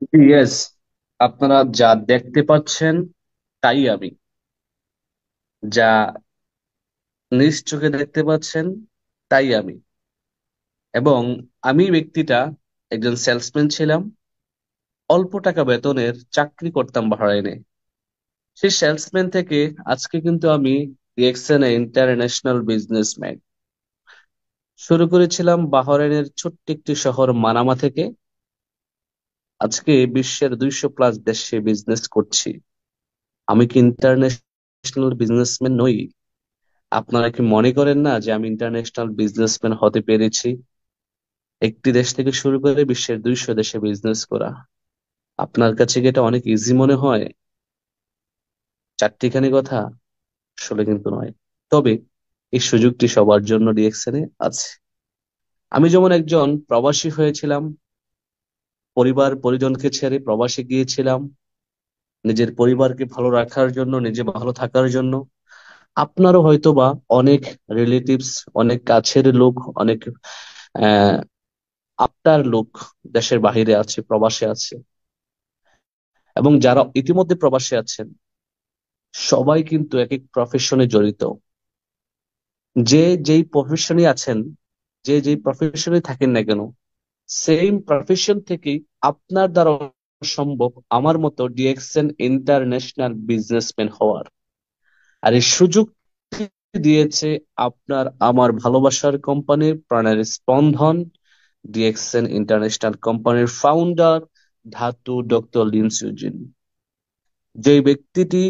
Yes, আপনারা যা দেখতে পাচ্ছেন তাই আমি, যা নিজ চোখে দেখতে পাচ্ছেন তাই আমি। এবং আমি ব্যক্তিটা একজন সেলসম্যান ছিলাম, অল্প টাকা বেতনের চাকরি করতাম বাহরাইনে। সেই সেলসম্যান থেকে আজকে কিন্তু আমি ডিএক্সএন ইন্টারন্যাশনাল বিজনেসম্যান। শুরু করেছিলাম বাহরাইনের ছোট্ট একটি শহর মানামা থেকে, আজকে বিশ্বের 200+ দেশে বিজনেস করছি। আমি কি ইন্টারন্যাশনাল বিজনেসম্যান নই? আপনারা কি মনে করেন না যে আমি ইন্টারন্যাশনাল বিজনেসম্যান হতে পেরেছি? একটি দেশ থেকে শুরু করে বিশ্বের 200 দেশে বিজনেস করা, আপনার কাছে কি এটা অনেক ইজি মনে হয়? চারটিখানি কথা? আসলে কিন্তু নয়। তবে এই সুযোগটি সবার জন্য ডিএক্সএনে আছে। আমি যেমন একজন প্রবাসী হয়েছিলাম, পরিবার পরিজনকে ছেড়ে প্রবাসে গিয়েছিলাম নিজের পরিবারকে ভালো রাখার জন্য, নিজে ভালো থাকার জন্য। আপনারও হয়তোবা অনেক রিলেটিভস, অনেক কাছের লোক, অনেক আহ আপনার লোক দেশের বাহিরে আছে, প্রবাসে আছে। এবং যারা ইতিমধ্যে প্রবাসে আছেন, সবাই কিন্তু এক এক প্রফেশনে জড়িত। যে যেই প্রফেশনে আছেন, যে যেই প্রফেশনে থাকেন না কেন, সেম প্রফেশন থেকেই আপনার দ্বারা সম্ভব আমার মতো ডিএক্সএন ইন্টারন্যাশনাল বিজনেসম্যান হওয়ার। আর এই সুযোগ দিয়েছে আপনার আমার ভালোবাসার কোম্পানির প্রাণের স্পন্দন, ডিএক্সএন ইন্টারন্যাশনাল কোম্পানির ফাউন্ডার ধাতু ডক্টর লিনসুজিন। যে ব্যক্তিটি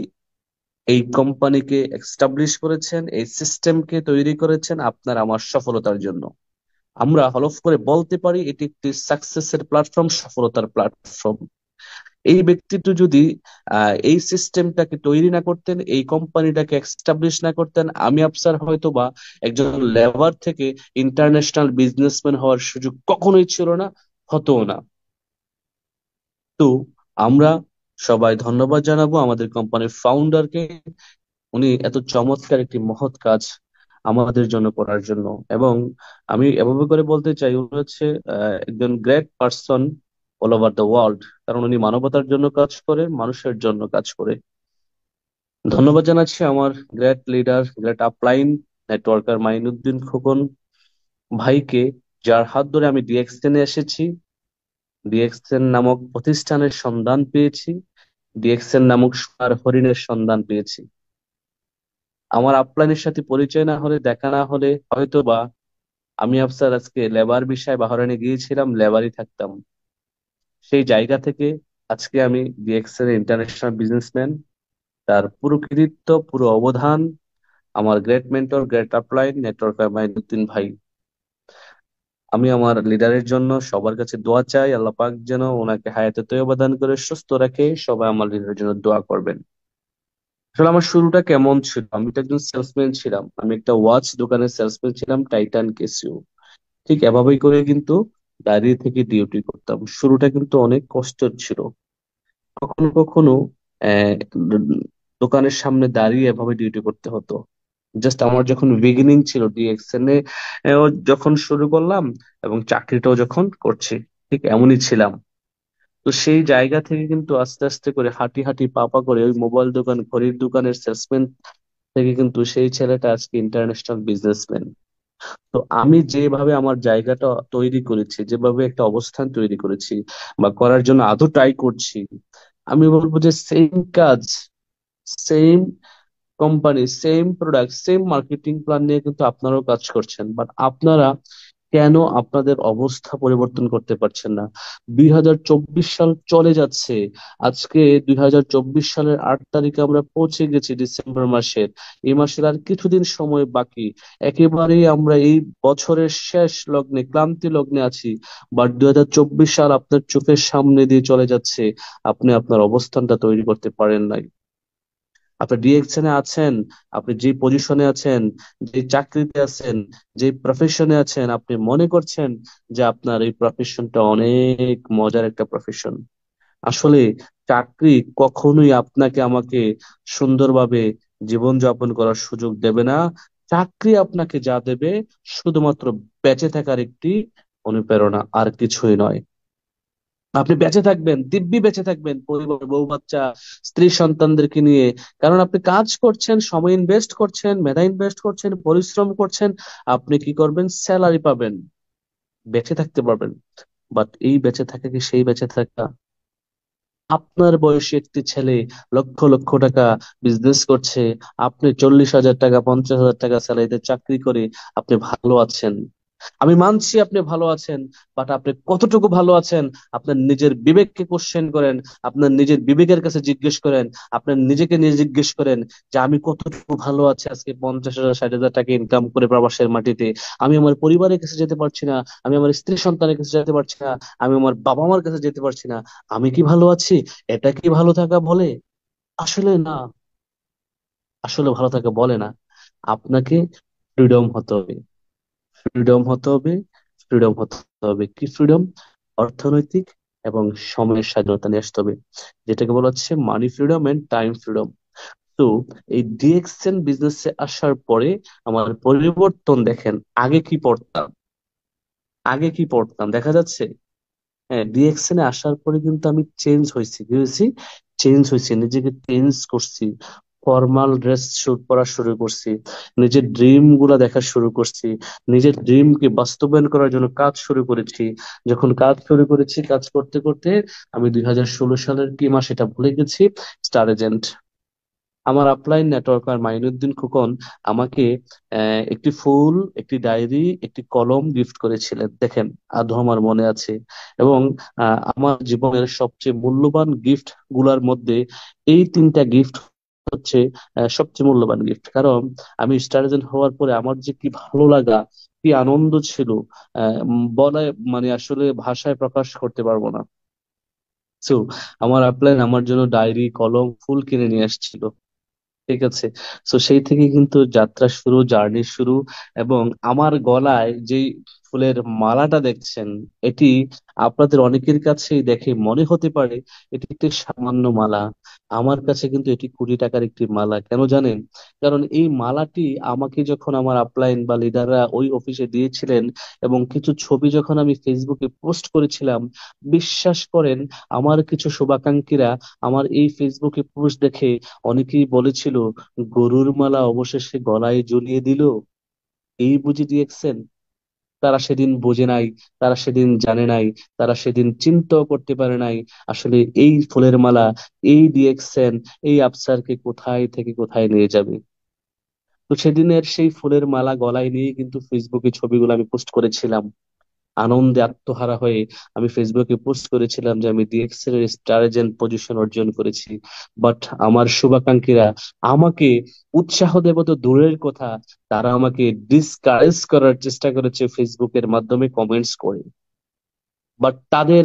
এই কোম্পানিকে এস্টাবলিশ করেছেন, এই সিস্টেমকে তৈরি করেছেন আপনার আমার সফলতার জন্য। আমরা হলফ করে বলতে পারি এটি একটি সাকসেসের প্ল্যাটফর্ম, সফলতার প্ল্যাটফর্ম। এই ব্যক্তিটি যদি এই সিস্টেমটাকে তৈরি না করতেন, এই কোম্পানিটাকে এস্টাবলিশ না করতেন, আমি আফসার হয়তো বা একজন লেবার থেকে ইন্টারন্যাশনাল বিজনেসম্যান হওয়ার সুযোগ কখনোই ছিল না, হতো না। তো আমরা সবাই ধন্যবাদ জানাবো আমাদের কোম্পানির ফাউন্ডারকে, উনি এত চমৎকার একটি মহৎ কাজ আমাদের জন্য করার জন্য। এবং আমি এভাবে করে বলতে চাই, উনি হচ্ছে একজন great person all over the world, কারণ উনি মানবতার জন্য কাজ করে, মানুষের জন্য কাজ করে। ধন্যবাদ জানাচ্ছি আমার great leader, great upline networker Mainuddin Khokon ভাইকে, যার হাত ধরে আমি ডিএক্সএন এ এসেছি, ডিএক্সএন নামক প্রতিষ্ঠানের সন্ধান পেয়েছি, ডিএক্সএন নামক সোনার হরিণের সন্ধান পেয়েছি। আমার আপলাইনের সাথে পরিচয় না হলে, দেখা না হলে, হয়তো বা আমি আফসার আজকে লেবার বিষয়ে বাহরাইনে গিয়েছিলাম, লেবারই থাকতাম। সেই জায়গা থেকে আজকে আমি ডিএক্সএন ইন্টারন্যাশনাল বিজনেসম্যান। তার পুরো কৃতিত্ব, পুরো অবদান আমার great mentor, great upline networker Mainuddin ভাই। আমি আমার লিডারের জন্য সবার কাছে দোয়া চাই, আল্লাহ পাক যেন ওনাকে হায়াতে তৈয়বা দান করে সুস্থ রাখে। সবাই আমার লিডারের জন্য দোয়া করবেন। আসলে আমার শুরুটা কেমন ছিল, আমি তো একজন সেলসম্যান ছিলাম, আমি একটা ওয়াচ দোকানের সেলসম্যান ছিলাম, টাইটান কেসিও। ঠিক এভাবেই করে কিন্তু দাঁড়িয়ে থেকে ডিউটি করতাম। শুরুটা কিন্তু অনেক কষ্টের ছিল। কখনো কখনো আহ, দোকানের সামনে দাঁড়িয়ে এভাবে ডিউটি করতে হতো। জাস্ট আমার যখন বিগিনিং ছিল ডিএক্সএন এ, যখন শুরু করলাম এবং চাকরিটাও যখন করছি, ঠিক এমনই ছিলাম। তো সেই জায়গা থেকে কিন্তু আস্তে আস্তে করে হাঁটি হাঁটি পা পা করে ওই মোবাইল দোকান, ঘড়ির দোকানের সেলসম্যান থেকে কিন্তু সেই ছেলেটা আজকে ইন্টারন্যাশনাল বিজনেসম্যান। তো আমি যেভাবে আমার জায়গাটা তৈরি করেছি, যেভাবে একটা অবস্থান তৈরি করেছি বা করার জন্য আদৌ ট্রাই করছি, আমি বলবো যে সেম কাজ, same company, same product, same marketing plan নিয়ে কিন্তু আপনারাও কাজ করছেন, বাট আপনারা কেন আপনাদের অবস্থা পরিবর্তন করতে পারছেন না? 2024 সাল চলে যাচ্ছে, আজকে 2024 সালের 8 তারিখে আমরা পৌঁছে গেছি ডিসেম্বর মাসের। এই মাসের আর কিছুদিন সময় বাকি। একেবারেই আমরা এই বছরের শেষ লগ্নে, ক্লান্তি লগ্নে আছি। বাট 2024 সাল আপনার চোখের সামনে দিয়ে চলে যাচ্ছে, আপনি আপনার অবস্থানটা তৈরি করতে পারেন নাই। আপনি ডিরেকশনে আছেন, আপনি যে পজিশনে আছেন, যে চাকরিতে আছেন, যে প্রফেশনে আছেন, আপনি মনে করছেন যে আপনার এই প্রফেশনটা অনেক মজার একটা প্রফেশন। আসলে চাকরি কখনোই আপনাকে আমাকে সুন্দরভাবে জীবনযাপন করার সুযোগ দেবে না। চাকরি আপনাকে যা দেবে, শুধুমাত্র বেঁচে থাকার একটি অনুপ্রেরণা, আর কিছুই নয়। আপনি বেঁচে থাকবেন, দিব্যি বেঁচে থাকবেন, পরিবার, বউ বাচ্চা, স্ত্রী সন্তানদেরকে নিয়ে। কারণ আপনি কাজ করছেন, সময় ইনভেস্ট করছেন, মেধা ইনভেস্ট করছেন, পরিশ্রম করছেন। আপনি কি করবেন? স্যালারি পাবেন, বেঁচে থাকতে পারবেন। বাট এই বেঁচে থাকা কি সেই বেঁচে থাকা? আপনার বয়সী একটি ছেলে লক্ষ লক্ষ টাকা বিজনেস করছে, আপনি 40,000 টাকা, 50,000 টাকা স্যালারিতে চাকরি করে আপনি ভালো আছেন। আমি মানছি আপনি ভালো আছেন, বাট আপনি কতটুকু ভালো আছেন? আপনার নিজের বিবেককে কোশ্চেন করেন, আপনার নিজের বিবেকের কাছে জিজ্ঞেস করেন, আপনার নিজেকে নিয়ে জিজ্ঞেস করেন যে আমি কতটুকু ভালো আছি আজকে 50,000 60,000 টাকা ইনকাম করে প্রবাসের মাটিতে। আমি আমার পরিবারের কাছে যেতে পারছি না, আমি আমার স্ত্রী সন্তানের কাছে যেতে পারছি না, আমি আমার বাবা মার কাছে যেতে পারছি না। আমি কি ভালো আছি? এটা কি ভালো থাকা বলে? আসলে না, আসলে ভালো থাকা বলে না। আপনাকে ফ্রিডম হতে হবে, ফ্রিডম হতে হবে, ফ্রিডম হতে হবে। কি ফ্রিডম? অর্থনৈতিক এবং সময়ের স্বাধীনতা নিয়ে আসতে হবে, যেটাকে বলা হচ্ছে মানি ফ্রিডম এন্ড টাইম ফ্রিডম। তো এই ডিএক্সএন বিজনেসে আসার পরে আমার পরিবর্তন দেখেন। আগে কি পড়তাম, আগে কি পড়তাম দেখা যাচ্ছে। হ্যাঁ, ডিএক্সএন এ আসার পরে কিন্তু আমি চেঞ্জ হয়েছি, কি হয়েছি? চেঞ্জ হয়েছি, নিজেকে চেঞ্জ করছি, ফর্মাল ড্রেস শুট পরা শুরু করছি, নিজের ড্রিম গুলা দেখা শুরু করছি, নিজের ড্রিম কে বাস্তবায়ন করার জন্য কাজ শুরু করেছি। যখন কাজ শুরু করেছি, কাজ করতে করতে আমি 2016 সালের কি মাস এটা ভুলে গেছি, স্টার এজেন্ট। আমার আপলাইন নেটওয়ার্কার মাইনুদ্দিন খোকন আমাকে একটি ফুল, একটি ডায়েরি, একটি কলম গিফট করেছিলেন, দেখেন আদৌ আমার মনে আছে। এবং আমার জীবনের সবচেয়ে মূল্যবান গিফট গুলার মধ্যে এই তিনটা গিফট হচ্ছে সবচেয়ে মূল্যবান গিফট। কারণ আমি স্টার এজেন্ট হওয়ার পরে আমার যে কি ভালো লাগা, কি আনন্দ ছিল, বলে মানে আসলে ভাষায় প্রকাশ করতে পারবো না। তো আমার আপলাইন আমার জন্য ডায়েরি, কলম, ফুল কিনে নিয়ে আসছিল। ঠিক আছে। তো সেই থেকে কিন্তু যাত্রা শুরু, জার্নি শুরু। এবং আমার গলায় যেই ফুলের মালাটা দেখছেন, এটি আপনাদের অনেকের কাছেই দেখে মনে হতে পারে এটি একটি সামান্য মালা। আমার কাছে কিন্তু এটি 20 টাকার একটি মালা। কেন জানেন? কারণ এই মালাটি আমাকে যখন আমার আপলাইন বা লিডাররা ওই অফিসে দিয়েছিলেন, এবং কিছু ছবি যখন আমি ফেসবুকে পোস্ট করেছিলাম, বিশ্বাস করেন আমার কিছু শুভাকাঙ্ক্ষীরা আমার এই ফেসবুকে পোস্ট দেখে অনেকেই বলেছিল, গরুর মালা অবশেষে গলায় ঝুলিয়ে দিল, এই বুঝি ডিএক্সএন। তারা সেদিন বোঝে নাই, তারা সেদিন জানে নাই, তারা সেদিন চিন্তাও করতে পারে নাই আসলে এই ফুলের মালা, এই ডিএক্সএন, এই আফসারকে কোথায় থেকে কোথায় নিয়ে যাবে। তো সেদিনের সেই ফুলের মালা গলায় নিয়ে কিন্তু ফেসবুকে ছবিগুলো আমি পোস্ট করেছিলাম। আনন্দে আত্মহারা হয়ে আমি ফেসবুকে পোস্ট করেছিলাম যে আমি ডিএক্সএল এর স্টার এজেন্ট পজিশন অর্জন করেছি। বাট আমার শুভাকাঙ্ক্ষীরা আমাকে উৎসাহ দেব তো দূরের কথা, তারা আমাকে ডিসকারেজ করার চেষ্টা করেছে ফেসবুকের মাধ্যমে কমেন্টস করে। বাট তাদের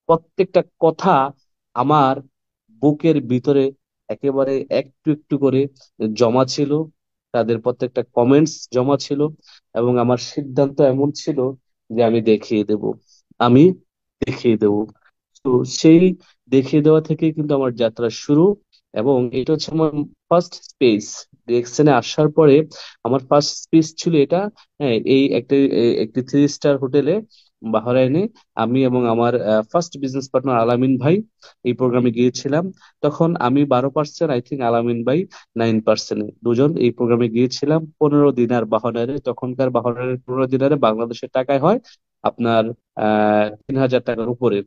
প্রত্যেকটা কথা আমার বুকের ভিতরে একেবারে একটু একটু করে জমা ছিল, তাদের প্রত্যেকটা কমেন্টস জমা ছিল। এবং আমার সিদ্ধান্ত এমন ছিল যে আমি দেখিয়ে দেব, আমি দেখিয়ে দেব। তো সেই দেখিয়ে দেওয়া থেকে কিন্তু আমার যাত্রা শুরু। এবং এটা হচ্ছে আমার ফার্স্ট স্পেস। ডিএক্সএনে আসার পরে আমার ফার্স্ট স্পেস ছিল এটা। হ্যাঁ, এই একটি 3 স্টার হোটেলে বাহরাইনে আমি এবং আমার ফার্স্ট বিজনেস পার্টনার আলামিন ভাই এই প্রোগ্রামে গিয়েছিলাম। তখন আমি 12%, আই থিঙ্ক আলামিন ভাই 9%, দুজন এই প্রোগ্রামে গিয়েছিলাম 15 দিনার বাহরাইনে। তখনকার বাহরাইনের 15 দিনারে বাংলাদেশের টাকায় হয় আপনার 3,000 টাকার উপরে।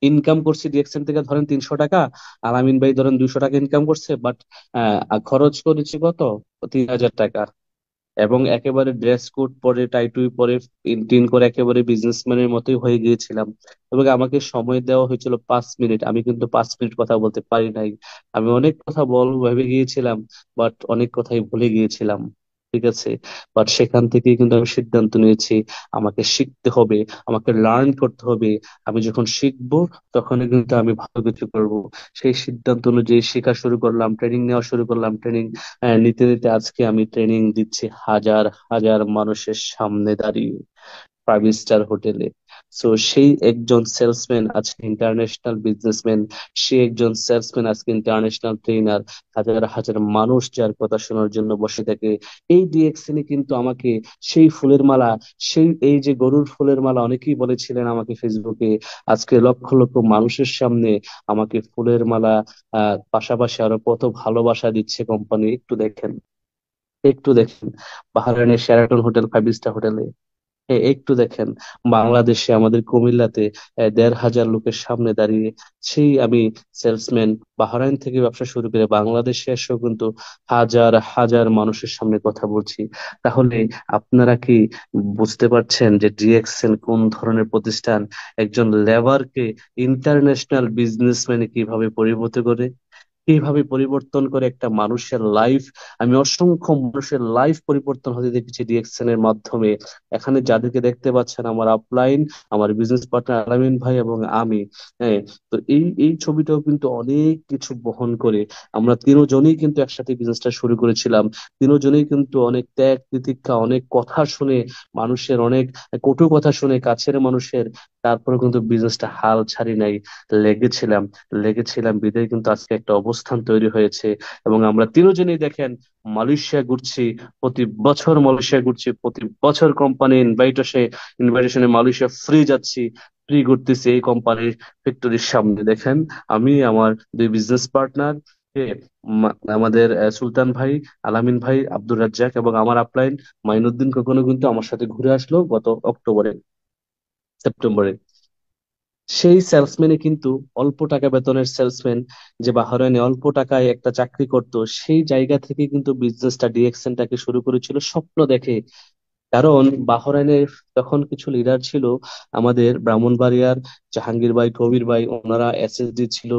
ইনকাম করছি ডিএক্সএন থেকে ধরেন 300 টাকা, আলামিন ভাই ধরেন 200 টাকা ইনকাম করছে, বাট খরচ করেছি কত? 3,000 টাকা। এবং একেবারে ড্রেস কোড পরে, টাই টুই পরে, টিন করে একেবারে বিজনেসম্যানের মতোই হয়ে গিয়েছিলাম। এবং আমাকে সময় দেওয়া হয়েছিল 5 মিনিট, আমি কিন্তু 5 মিনিট কথা বলতে পারি নাই। আমি অনেক কথা বলবো ভেবে গিয়েছিলাম, বাট অনেক কথাই ভুলে গিয়েছিলাম। ঠিক আছে। বাট সেখান থেকেই কিন্তু আমি সিদ্ধান্ত নিয়েছি আমাকে শিখতে হবে, আমাকে লার্ন করতে হবে। আমি যখন শিখবো তখনই কিন্তু আমি ভালো কিছু করব। সেই সিদ্ধান্ত অনুযায়ী শেখা শুরু করলাম, ট্রেনিং নেওয়া শুরু করলাম। ট্রেনিং নিতে নিতে আজকে আমি ট্রেনিং দিচ্ছি হাজার হাজার মানুষের সামনে দাঁড়িয়ে। 5 স্টার হোটেলে। সো সেই একজন সেলসম্যান আজকে ইন্টারন্যাশনাল বিজনেসম্যান, সে একজন সেলসম্যান আজকে ইন্টারন্যাশনাল ট্রেনার। হাজার হাজার মানুষ যার কথা শোনার জন্য বসে থাকে। এই ডিএক্সএনই কিন্তু আমাকে সেই ফুলের মালা, সেই এই যে গরুর ফুলের মালা অনেকেই বলেছিলেন আমাকে ফেসবুকে, আজকে লক্ষ লক্ষ মানুষের সামনে আমাকে ফুলের মালা পাশাপাশি আরো কত ভালোবাসা দিচ্ছে কোম্পানি। একটু দেখেন, একটু দেখেন বাহরাইনের শেরাটন হোটেল, 5 স্টার হোটেলে একটু দেখেন বাংলাদেশে আমাদের কুমিল্লাতে 1,500 লোকের সামনে দাঁড়িয়ে সেই আমি সেলসম্যান বাহরাইন থেকে ব্যবসা শুরু করে বাংলাদেশে এসেও কিন্তু হাজার হাজার মানুষের সামনে কথা বলছি। তাহলে আপনারা কি বুঝতে পারছেন যে ডিএক্সএল কোন ধরনের প্রতিষ্ঠান? একজন লেবারকে ইন্টারন্যাশনাল বিজনেসম্যানে কিভাবে পরিণত করে, কিভাবে পরিবর্তন করে একটা মানুষের লাইফ। আমি অসংখ্য মানুষের লাইফ পরিবর্তন হতে দেখেছি ডিএক্সএন এর মাধ্যমে। এখানে যাদেরকে দেখতে পাচ্ছেন আমার আপলাইন, আমার বিজনেস পার্টনার আলামিন ভাই এবং আমি। হ্যাঁ, তো এই এই ছবিটাও কিন্তু অনেক কিছু বহন করে। আমরা তিনজনেই কিন্তু একসাথে বিজনেসটা শুরু করেছিলাম। তিনজনেই কিন্তু অনেক ত্যাগ তিতিক্ষা, অনেক কথা শুনে, মানুষের অনেক কটু কথা শুনে, কাছের মানুষের, তারপরে কিন্তু বিজনেসটা হাল ছাড়ি নাই, লেগেছিলাম। লেগেছিলাম বিধায় কিন্তু আজকে একটা অবস্থান তৈরি হয়েছে। এবং আমরা তিনজনেই দেখেন মালয়েশিয়া ঘুরছি, প্রতি বছর মালয়েশিয়া ঘুরছি, প্রতি বছর কোম্পানি ইনভাইটেশনে মালয়েশিয়া ফ্রি যাচ্ছি, ফ্রি ঘুরতেছি এই কোম্পানির ফ্যাক্টরির সামনে। দেখেন আমি আমার দুই বিজনেস পার্টনার আমাদের সুলতান ভাই, আলামিন ভাই, আব্দুর রাজ্জাক এবং আমার আপলাইন মাইনুদ্দিন কখনো কিন্তু আমার সাথে ঘুরে আসলো গত অক্টোবরে, সেপ্টেম্বরে। সেই সেলসম্যানে কিন্তু অল্প টাকা বেতনের সেলসম্যান, যে বাহরাইনে অল্প টাকায় একটা চাকরি করত, সেই জায়গা থেকে কিন্তু বিজনেসটা ডিএক্সএনটাকে শুরু করেছিল স্বপ্ন দেখে। কারণ বাহরাইনের তখন কিছু লিডার ছিল, আমাদের ব্রাহ্মণবাড়িয়ার জাহাঙ্গীর ভাই, কবির ভাই, ওনারা এসএসডি ছিল,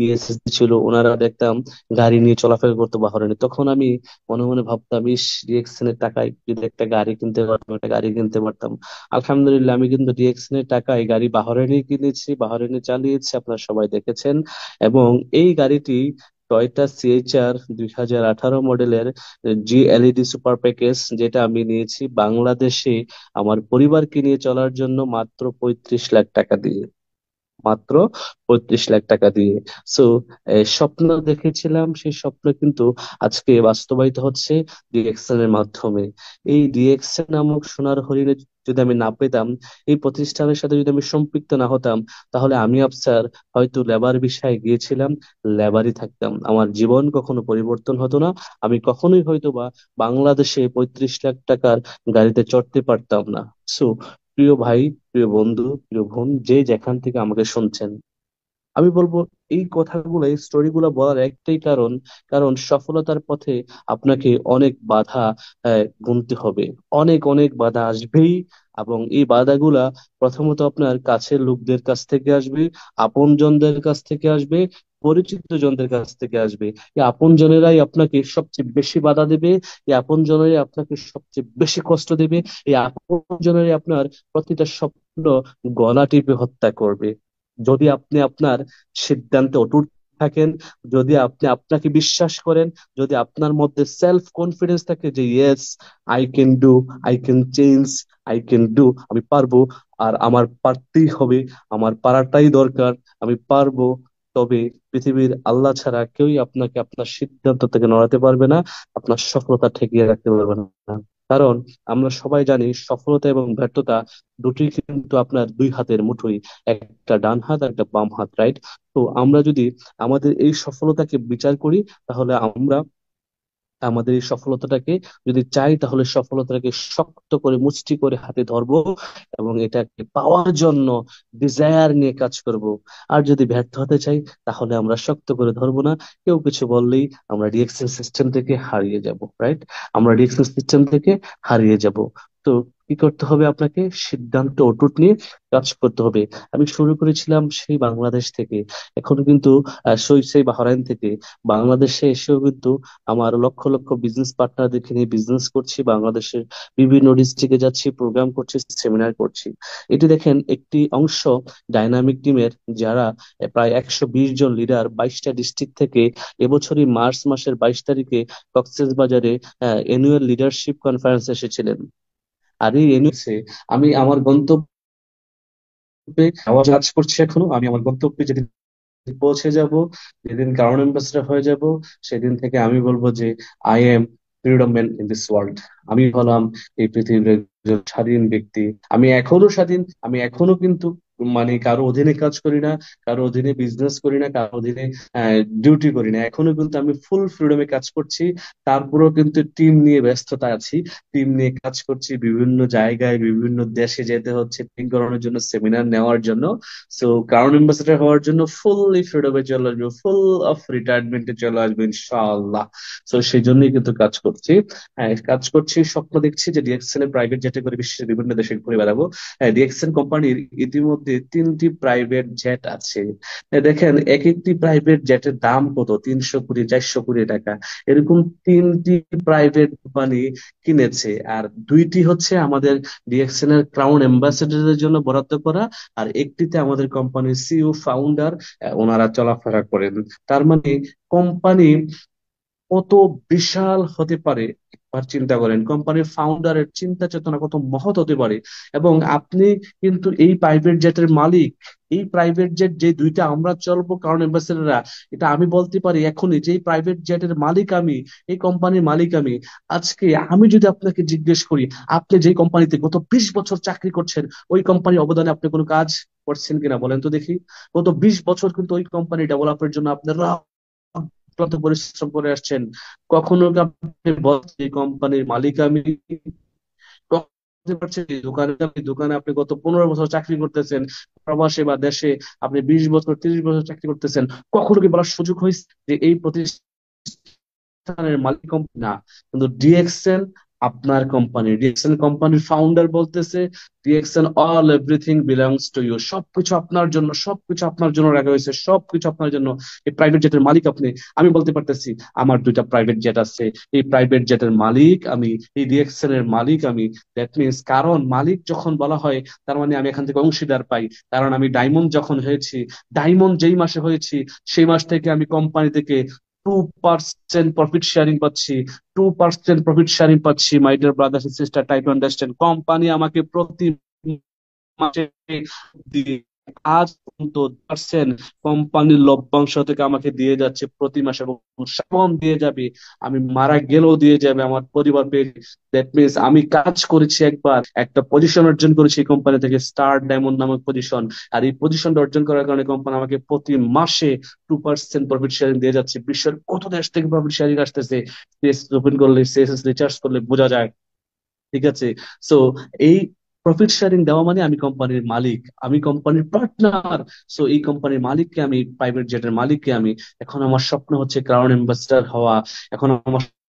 ইএসএসডি ছিল, ওনারা দেখতাম গাড়ি নিয়ে চলাফেরা করতো বাহরাইনে। তখন আমি মনে মনে ভাবতাম, ইস, ডিএক্সএন এর টাকায় যদি একটা গাড়ি কিনতে পারতাম, একটা গাড়ি কিনতে পারতাম। আলহামদুলিল্লাহ আমি কিন্তু ডিএক্সএন এর টাকায় গাড়ি বাহরাইনে কিনেছি, বাহরাইনে চালিয়েছি, আপনারা সবাই দেখেছেন। এবং এই গাড়িটি টয়োটা সিএইচআর 2018 মডেলের জি এলইডি সুপার প্যাকেজ, যেটা আমি নিয়েছি বাংলাদেশে আমার পরিবারকে নিয়ে চলার জন্য মাত্র 35 লাখ টাকা দিয়ে, মাত্র 35 লাখ টাকা দিয়ে। সো স্বপ্ন দেখেছিলাম, সেই স্বপ্ন কিন্তু আজকে বাস্তবায়িত হচ্ছে ডিএক্সএন এর মাধ্যমে। এই ডিএক্সএন নামক সোনার হরিণে যদি আমি না পেতাম, এই প্রতিষ্ঠানের সাথে যদি আমি সম্পৃক্ত না হতাম, তাহলে আমি আফসার হয়তো লেবার বিষয়ে গিয়েছিলাম, লেবারই থাকতাম, আমার জীবন কখনো পরিবর্তন হতো না। আমি কখনোই হয়তো বা বাংলাদেশে 35 লাখ টাকার গাড়িতে চড়তে পারতাম না। সো প্রিয় ভাই, প্রিয় বন্ধু, প্রিয় বোন, যে যেখান থেকে আমাকে শুনছেন, আমি বলবো এই কথাগুলো, এই স্টোরিগুলো বলার একটাই কারণ, কারণ সফলতার পথে আপনাকে অনেক বাধা গুনতে হবে। অনেক অনেক বাধা আসবেই। এবং এই বাধাগুলা প্রথমত আপনার কাছের লোকদের কাছ থেকে আসবে, আপনজনদের কাছ থেকে আসবে, পরিচিত জনদের কাছ থেকে আসবে। এই আপনজনেরাই আপনাকে সবচেয়ে বেশি বাধা দেবে, এই আপনজনেরাই আপনাকে সবচেয়ে বেশি কষ্ট দেবে, এই আপনজনেরাই আপনার প্রতিটা স্বপ্ন গলা টিপে হত্যা করবে। যদি আপনি আপনার সিদ্ধান্তে অটুট থাকেন, যদি আপনি আপনাকে বিশ্বাস করেন, যদি আপনার মধ্যে সেলফ কনফিডেন্স থাকে যে yes, I can do, I can change, I can do, আমি পারবো, আর আমার পারতেই হবে, আমার পারাটাই দরকার, আমি পারবো, তবে পৃথিবীর আল্লাহ ছাড়া কেউই আপনাকে আপনার সিদ্ধান্ত থেকে নড়াতে পারবে না, আপনার সফলতা ঠেকিয়ে রাখতে পারবে না। কারণ আমরা সবাই জানি সফলতা এবং ব্যর্থতা দুটোই কিন্তু আপনার দুই হাতের মুঠোই, একটা ডান হাত আর একটা বাম হাত, রাইট? তো আমরা যদি আমাদের এই সফলতাকে বিচার করি, তাহলে আমরা আমাদের এই সফলতাটাকে যদি চাই, তাহলে সফলতাটাকে শক্ত করে মুষ্টি করে হাতে ধরবো এবং এটাকে পাওয়ার জন্য ডিজায়ার নিয়ে কাজ করব। আর যদি ব্যর্থ হতে চাই, তাহলে আমরা শক্ত করে ধরবো না, কেউ কিছু বললেই আমরা রিয়েকশন সিস্টেম থেকে হারিয়ে যাব, রাইট? আমরা রিয়েকশন সিস্টেম থেকে হারিয়ে যাব। তো কি করতে হবে? আপনাকে সিদ্ধান্ত অটুট নিয়ে কাজ করতে হবে। আমি শুরু করেছিলাম সেই বাংলাদেশ থেকে, এখন কিন্তু সেই বাহরাইন থেকে। বাংলাদেশে এসেও কিন্তু আমার লক্ষ লক্ষ বিজনেস পার্টনারদেরকে নিয়ে বিজনেস করছি, বাংলাদেশের বিভিন্ন ডিস্ট্রিক্টে যাচ্ছি, প্রোগ্রাম করছি, সেমিনার করছি। এটি দেখেন একটি অংশ ডাইনামিক টিমের, যারা প্রায় 120 জন লিডার 22টা ডিস্ট্রিক্ট থেকে এবছরই মার্চ মাসের 22 তারিখে কক্সবাজারে অ্যানুয়াল লিডারশিপ কনফারেন্স এসেছিলেন। আর এই এনওসি আমি আমার গন্তব্যে কাজ করছি এখনো। আমি আমার গন্তব্যে যেদিন পৌঁছে যাব, যেদিন কারণ অ্যাম্বাসেডর হয়ে যাব, সেদিন থেকে আমি বলবো যে I am freedom man in this world. আমি হলাম এই পৃথিবীর একজন স্বাধীন ব্যক্তি। আমি এখনো স্বাধীন। আমি এখনো কিন্তু মানে কারো অধীনে কাজ করি না, কারো অধীনে বিজনেস করি না, কারো অধীনে ডিউটি করি না। এখনো কিন্তু আমি ফুল ফ্রিডমে কাজ করছি। তারপরেও কিন্তু টিম নিয়ে ব্যস্ততা আছি, টিম নিয়ে কাজ করছি, বিভিন্ন জায়গায় বিভিন্ন দেশে যেতে হচ্ছে ট্রেনিং করানোর জন্য, সেমিনার নেওয়ার জন্য। সো ক্রাউন এম্বাসেডর হওয়ার জন্য ফুললি ফ্রিডমে চলে আসবে, ফুল অফ রিটায়ারমেন্টে চলে আসবে ইনশাআল্লাহ। তো সেই জন্যই কিন্তু কাজ করছি। হ্যাঁ, কাজ করছি, স্বপ্ন দেখছি যে ডিএক্সএন এর প্রাইভেট জেটে করে বিশ্বের বিভিন্ন দেশে ঘুরে বেড়াবো। হ্যাঁ, ডিএক্সএন কোম্পানির ইতিমধ্যে 3টি প্রাইভেট জেট আছে। দেখেন এক একটি প্রাইভেট জেটের দাম কত, 300 কোটি, 400 কোটি টাকা। এরকম 3টি প্রাইভেট কোম্পানি কিনেছে। আর 2টি হচ্ছে আমাদের ডিএক্সএন এর ক্রাউন এম্বাসেডরের জন্য বরাদ্দ করা। আর একটিতে আমাদের কোম্পানির সিইও ফাউন্ডার ওনারা চলাফেরা করেন। তার মানে কোম্পানি কত বিশাল হতে পারে, একবার চিন্তা করেন কোম্পানির ফাউন্ডারের চিন্তা চেতনা কত মহৎ হতে পারে। এবং আপনি কিন্তু এই প্রাইভেট জেটের মালিক। এই প্রাইভেট জেট যে 2টা আমরা চলবো কারণ এম্বাসেডররা, এটা আমি বলতে পারি এখনই যে এই প্রাইভেট জেটের মালিক আমি, এই কোম্পানির মালিক আমি। আজকে আমি যদি আপনাকে জিজ্ঞেস করি, আপনি যে কোম্পানিতে গত 20 বছর চাকরি করছেন, ওই কোম্পানির অবদানে আপনি কোনো কাজ করছেন কিনা বলেন তো দেখি। গত 20 বছর কিন্তু ওই কোম্পানি ডেভেলপের জন্য আপনারা অক্লান্ত পরিশ্রম করে আসছেন। কখনো কি আপনি বলছেন এই কোম্পানির মালিক আমি? কখনো বলতে পারছেন এই দোকানে আপনি গত 15 বছর চাকরি করতেছেন, প্রবাসে বা দেশে আপনি 20 বছর 30 বছর চাকরি করতেছেন? কখনো কি বলার সুযোগ হয়েছে যে এই প্রতিষ্ঠানের মালিক কোম্পানি না, কিন্তু ডিএক্সএন আপনার কোম্পানি। ডিএক্সএন কোম্পানির ফাউন্ডার বলতেছে DXN all everything belongs to you, সবকিছু আপনার জন্য, সবকিছু আপনার জন্য রাখা হয়েছে, সবকিছু আপনার জন্য। এই প্রাইভেট জেটের মালিক আপনি। আমি বলতে পারতেছি আমার 2টা প্রাইভেট জেট আছে, এই প্রাইভেট জেটের মালিক আমি, এই ডিএক্সএন এর মালিক আমি। দ্যাট মিনস কারণ মালিক যখন বলা হয়, তার মানে আমি এখান থেকে অংশীদার পাই। কারণ আমি ডায়মন্ড যখন হয়েছি, ডায়মন্ড যেই মাসে হয়েছি, সেই মাস থেকে আমি কোম্পানি থেকে 2% প্রফিট শেয়ারিং পাচ্ছি। 2% প্রফিট শেয়ারিং পাচ্ছি। My dear brothers sister, try to understand. Company আমাকে প্রতি মাসে দিয়ে আজ পর্যন্ত 2% কোম্পানির লভ্যাংশ থেকে আমাকে দিয়ে যাচ্ছে প্রতি মাসে, এবং সামন দিয়ে যাবে। আমি মারা গেলেও দিয়ে যাবে আমার পরিবার পেয়ে। দ্যাট মিনস আমি কাজ করেছি, একবার একটা পজিশন অর্জন করেছি এই কোম্পানি থেকে, স্টার ডায়মন্ড নামক পজিশন। আর এই পজিশনটা অর্জন করার কারণে কোম্পানি আমাকে প্রতি মাসে 2% প্রফিট শেয়ারিং দিয়ে যাচ্ছে। বিশ্বের কত দেশ থেকে প্রফিট শেয়ারিং আসতেছে, ওপেন করলে, সিএসএস রিচার্জ করলে বোঝা যায়। ঠিক আছে। সো এই প্রফিট শেয়ারিং দেওয়া মানে আমি কোম্পানির মালিক, আমি কোম্পানির পার্টনার। সো এই কোম্পানির মালিককে আমি, প্রাইভেট জেটের মালিককে আমি। এখন আমার স্বপ্ন হচ্ছে ক্রাউন অ্যাম্বাসেডর হওয়া। এখন আমার